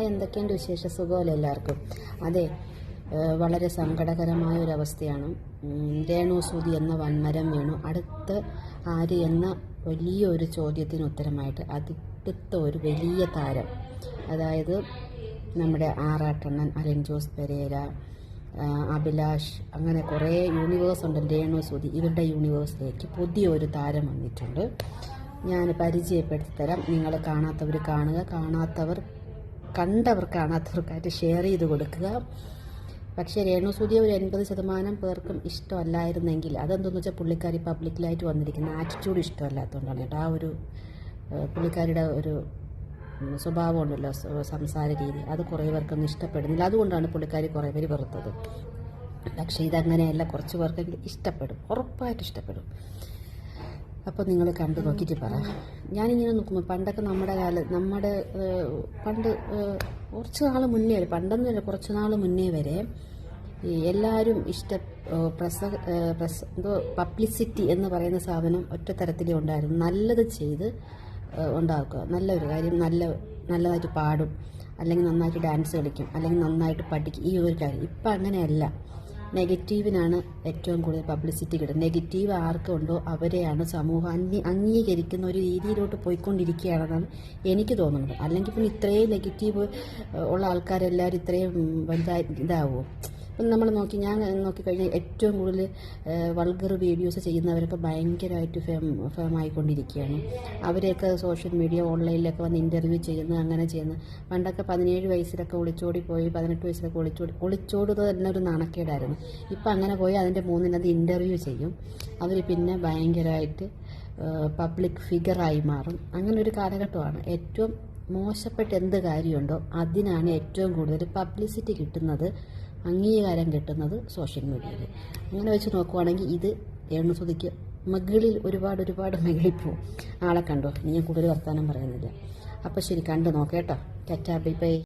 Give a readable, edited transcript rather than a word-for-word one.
എന്തൊക്കെയുണ്ട് വിശേഷ? സുഖമല്ല എല്ലാവർക്കും? അതെ, വളരെ സങ്കടകരമായ ഒരവസ്ഥയാണ്. രേണു സുധി എന്ന വൻമരം വീണു. അടുത്ത ആര് എന്ന വലിയൊരു ചോദ്യത്തിന് ഉത്തരമായിട്ട് അടുത്ത ഒരു വലിയ താരം, അതായത് നമ്മുടെ ആറാട്ടണ്ണൻ, അലൻ ജോസ് പെരേര, അഭിലാഷ്, അങ്ങനെ കുറേ യൂണിവേഴ്സ് ഉണ്ട്. രേണു സുധി, ഇവരുടെ യൂണിവേഴ്സിലേക്ക് പുതിയൊരു താരം വന്നിട്ടുണ്ട്. ഞാൻ പരിചയപ്പെടുത്തി തരാം. നിങ്ങൾ കാണാത്തവർ കാണുക, കാണാത്തവർക്കായിട്ട് ഷെയർ ചെയ്ത് കൊടുക്കുക. പക്ഷേ രേണു സുധിയെ ഒരു 80% പേർക്കും ഇഷ്ടമല്ലായിരുന്നെങ്കിൽ അതെന്തെന്ന് വെച്ചാൽ പുള്ളിക്കാരി പബ്ലിക്കിലായിട്ട് വന്നിരിക്കുന്ന ആറ്റിറ്റ്യൂഡ് ഇഷ്ടമല്ലാത്തതുകൊണ്ടാണ് കേട്ടോ. ആ ഒരു പുള്ളിക്കാരിയുടെ ഒരു സ്വഭാവം ഉണ്ടല്ലോ, സംസാര രീതി, അത് കുറേ പേർക്കൊന്നും ഇഷ്ടപ്പെടുന്നില്ല. അതുകൊണ്ടാണ് പുള്ളിക്കാരി കുറേ പേര് വെറുത്തത്. പക്ഷേ ഇതങ്ങനെയല്ല, കുറച്ച് പേർക്കെങ്കിലും ഇഷ്ടപ്പെടും, ഉറപ്പായിട്ട് ഇഷ്ടപ്പെടും. അപ്പോൾ നിങ്ങൾ കണ്ടു നോക്കിയിട്ട് പറ. ഞാനിങ്ങനെ നോക്കുമ്പോൾ പണ്ടൊക്കെ പണ്ട് കുറച്ച് നാൾ മുന്നേ, പണ്ടെന്നല്ല കുറച്ച് നാൾ മുന്നേ വരെ എല്ലാവരും പബ്ലിസിറ്റി എന്ന് പറയുന്ന സാധനം ഒറ്റ തരത്തിലേ ഉണ്ടായിരുന്നു. നല്ലത് ചെയ്ത് ഉണ്ടാക്കുക, നല്ലൊരു കാര്യം, നല്ലതായിട്ട് പാടും, അല്ലെങ്കിൽ നന്നായിട്ട് ഡാൻസ് കളിക്കും, അല്ലെങ്കിൽ നന്നായിട്ട് പഠിക്കും, ഈ ഒരു കാര്യം. ഇപ്പം അങ്ങനെയല്ല. നെഗറ്റീവിനാണ് ഏറ്റവും കൂടുതൽ പബ്ലിസിറ്റി കിട്ടുന്നത്. നെഗറ്റീവ് ആർക്കുണ്ടോ അവരെയാണ് സമൂഹം അംഗീകരിക്കുന്ന ഒരു രീതിയിലോട്ട് പോയിക്കൊണ്ടിരിക്കുകയാണെന്നാണ് എനിക്ക് തോന്നുന്നത്. അല്ലെങ്കിൽ പിന്നെ ഇത്രയും നെഗറ്റീവ് ഉള്ള ആൾക്കാരെല്ലാവരും ഇത്രയും ഇതാവുമോ? ഇപ്പം നമ്മൾ ഞാൻ നോക്കിക്കഴിഞ്ഞാൽ ഏറ്റവും കൂടുതൽ വൾഗർ വീഡിയോസ് ചെയ്യുന്നവരൊക്കെ ഭയങ്കരമായിട്ട് ഫേമായിക്കൊണ്ടിരിക്കുകയാണ്. അവരെയൊക്കെ സോഷ്യൽ മീഡിയ, ഓൺലൈനിലൊക്കെ വന്ന് ഇൻ്റർവ്യൂ ചെയ്യുന്നു, അങ്ങനെ ചെയ്യുന്നു. പണ്ടൊക്കെ 17 വയസ്സിലൊക്കെ ഒളിച്ചോടി പോയി, 18 വയസ്സിലൊക്കെ ഒളിച്ചോടുന്നത് തന്നെ ഒരു നാണക്കേടായിരുന്നു. ഇപ്പം അങ്ങനെ പോയി അതിൻ്റെ 3-ത് ഇൻ്റർവ്യൂ ചെയ്യും. അവർ പിന്നെ ഭയങ്കരമായിട്ട് പബ്ലിക് ഫിഗറായി മാറും. അങ്ങനെ ഒരു കാലഘട്ടമാണ്. ഏറ്റവും മോശപ്പെട്ട എന്ത് കാര്യമുണ്ടോ അതിനാണ് ഏറ്റവും കൂടുതൽ പബ്ലിസിറ്റി കിട്ടുന്നത്, അംഗീകാരം കിട്ടുന്നത് സോഷ്യൽ മീഡിയയിൽ. അങ്ങനെ വെച്ച് നോക്കുവാണെങ്കിൽ ഇത് രേണു സുധിക്ക് മുകളിൽ ഒരുപാട് മുകളിപ്പോവും. ആളെ കണ്ടോ? ഞാൻ കൂടുതൽ വർത്തമാനം പറയുന്നില്ല. അപ്പോൾ ശരി, കണ്ടു നോക്കേട്ടോ. Tata, bye bye.